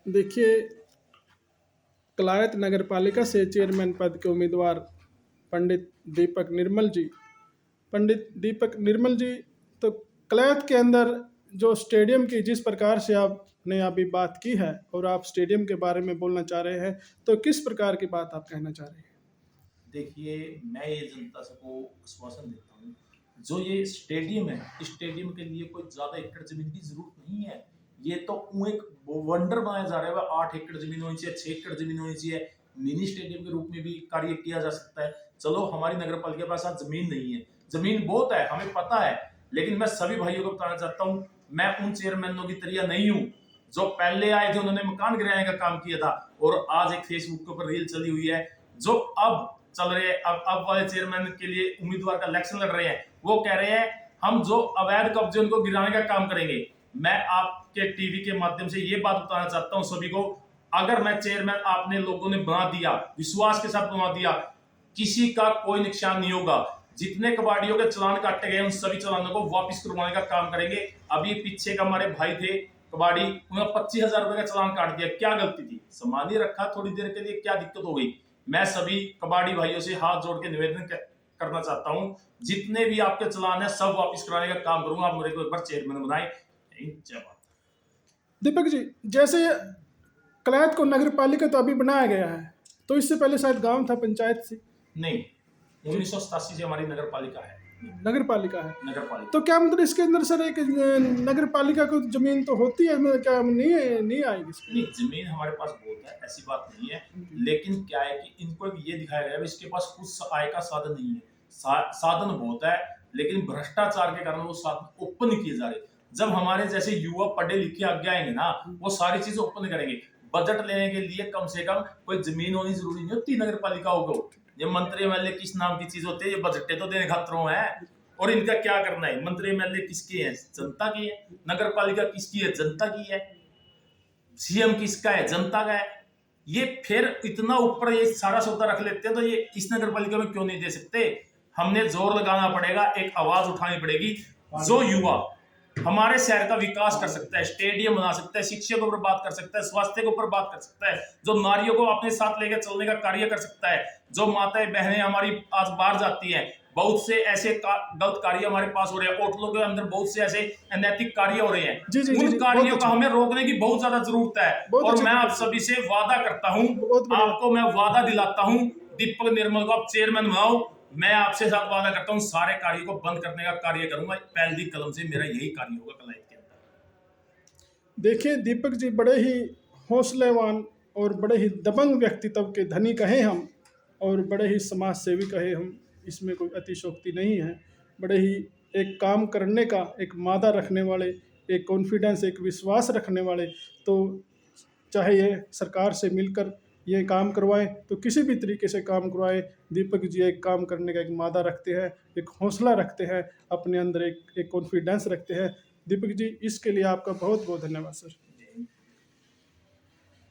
देखिए, कलायत नगर पालिका से चेयरमैन पद के उम्मीदवार पंडित दीपक निर्मल जी। पंडित दीपक निर्मल जी, तो कलायत के अंदर जो स्टेडियम की जिस प्रकार से आपने अभी बात की है और आप स्टेडियम के बारे में बोलना चाह रहे हैं, तो किस प्रकार की बात आप कहना चाह रहे हैं? देखिए, मैं ये जनता को आश्वासन देता हूँ, जो ये स्टेडियम है, इस स्टेडियम के लिए कोई ज़्यादा एकड़ ज़मीन की ज़रूरत नहीं है। ये तो एक वंडर बनाया जा रहा है, वह 8 एकड़ ज़मीन होनी चाहिए, 6 एकड़ ज़मीन होनी चाहिए। मिनी स्टेडियम के रूप में भी कार्य किया जा सकता है। चलो, हमारी नगर पालिका के पास आज ज़मीन नहीं है, ज़मीन बहुत है, हमें पता है, लेकिन मैं सभी भाइयों को बताना चाहता हूँ, मैं उन चेयरमैनों की तरह नहीं हूँ, जो पहले आए थे, उन्होंने मकान गिराने का काम किया था और आज एक फेसबुक के ऊपर रील चली हुई है, जो अब चल रहे हैं। अब वाले चेयरमैन के लिए उम्मीदवार का इलेक्शन लड़ रहे हैं, वो कह रहे हैं हम जो अवैध कब्जे उनको गिराने का काम करेंगे। मैं आपके टीवी के माध्यम से ये बात बताना चाहता हूं सभी को, अगर मैं चेयरमैन आपने लोगों ने बना दिया, विश्वास के साथ बना दिया, किसी का कोई नुकसान नहीं होगा। जितने कबाड़ियों के चलान काटे गए उन सभी चलानों को वापस करवाने का काम करेंगे। अभी पीछे का हमारे भाई थे कबाड़ी, उन्होंने 25,000 रुपए का चलान काट दिया, क्या गलती थी? सामान्य रखा थोड़ी देर के लिए, क्या दिक्कत हो गई? मैं सभी कबाड़ी भाइयों से हाथ जोड़ के निवेदन करना चाहता हूं, जितने भी आपके चलान है सब वापस कराने का काम करूंगा। आप मेरे को एक बार चेयरमैन बनाए। जय माता। दीपक जी, जैसे कलायत को नगर पालिका तो अभी बनाया गया है, तो इससे पहले शायद गांव था, पंचायत से? नहीं, 1987 से हमारी नगर पालिका है। नगर पालिका है। नगर पालिका तो क्या मतलब इसके अंदर सर एक नगर पालिका को जमीन तो होती है, मतलब क्या नहीं आएगी इसकी? नहीं, जमीन हमारे पास बहुत है, ऐसी बात नहीं है, लेकिन क्या है कि इनको ये दिखाया गया है इसके पास कुछ आय का साधन नहीं है। साधन बहुत है, लेकिन भ्रष्टाचार के कारण वो साधन ओपन नहीं किए जा रहे। जब हमारे जैसे युवा पढ़े लिखे आगे आएंगे ना, वो सारी चीजें ओपन करेंगे। बजट लेने के लिए कम से कम कोई जमीन होनी जरूरी नहीं होती नगर पालिकाओं को। ये मंत्री एमएलए किस नाम की चीज होती है? ये बजटे तो देने खातरों है। और इनका क्या करना है? मंत्री एमएलए किसके हैं? जनता की है। नगर पालिका किसकी है? जनता की है। सीएम किसका है? जनता का है। ये फिर इतना ऊपर ये सारा सौदा रख लेते हैं, तो ये इस नगर पालिका में क्यों नहीं दे सकते? हमने जोर लगाना पड़ेगा, एक आवाज उठानी पड़ेगी। जो युवा हमारे शहर का विकास कर सकता है, स्टेडियम बना सकता है, शिक्षा के ऊपर बात कर सकता है, स्वास्थ्य के ऊपर बात कर सकता है, जो नारियों को अपने साथ लेकर चलने का कार्य कर सकता है, जो माताएं बहनें हमारी आज बाहर जाती हैं, बहुत से ऐसे गलत कार्य हमारे पास हो रहे हैं, होटलों के अंदर बहुत से ऐसे अनैतिक कार्य हो रहे हैं, जी जी जी उन जी, कार्यों को हमें रोकने की बहुत ज्यादा जरूरत है। और मैं आप सभी से वादा करता हूं, आपको मैं वादा दिलाता हूं, दीपक निर्मल को आप चेयरमैन बनाओ। मैं आपसे साथ वादा करता हूं, सारे कार्य को बंद करने का कार्य करूंगा, पहली कलम से मेरा यही कार्य होगा कलायत के अंदर। देखिए दीपक जी, बड़े ही हौसलेवान और बड़े ही दबंग व्यक्तित्व के धनी कहे हम, और बड़े ही समाज सेवी कहे हम, इसमें कोई अतिशोक्ति नहीं है। बड़े ही एक काम करने का एक मादा रखने वाले, एक कॉन्फिडेंस, एक विश्वास रखने वाले। तो चाहे ये सरकार से मिलकर ये काम करवाएं, तो किसी भी तरीके से काम करवाएं, दीपक जी एक काम करने का एक मादा रखते हैं, एक हौसला रखते हैं, अपने अंदर एक कॉन्फिडेंस रखते हैं। दीपक जी, इसके लिए आपका बहुत बहुत धन्यवाद सर।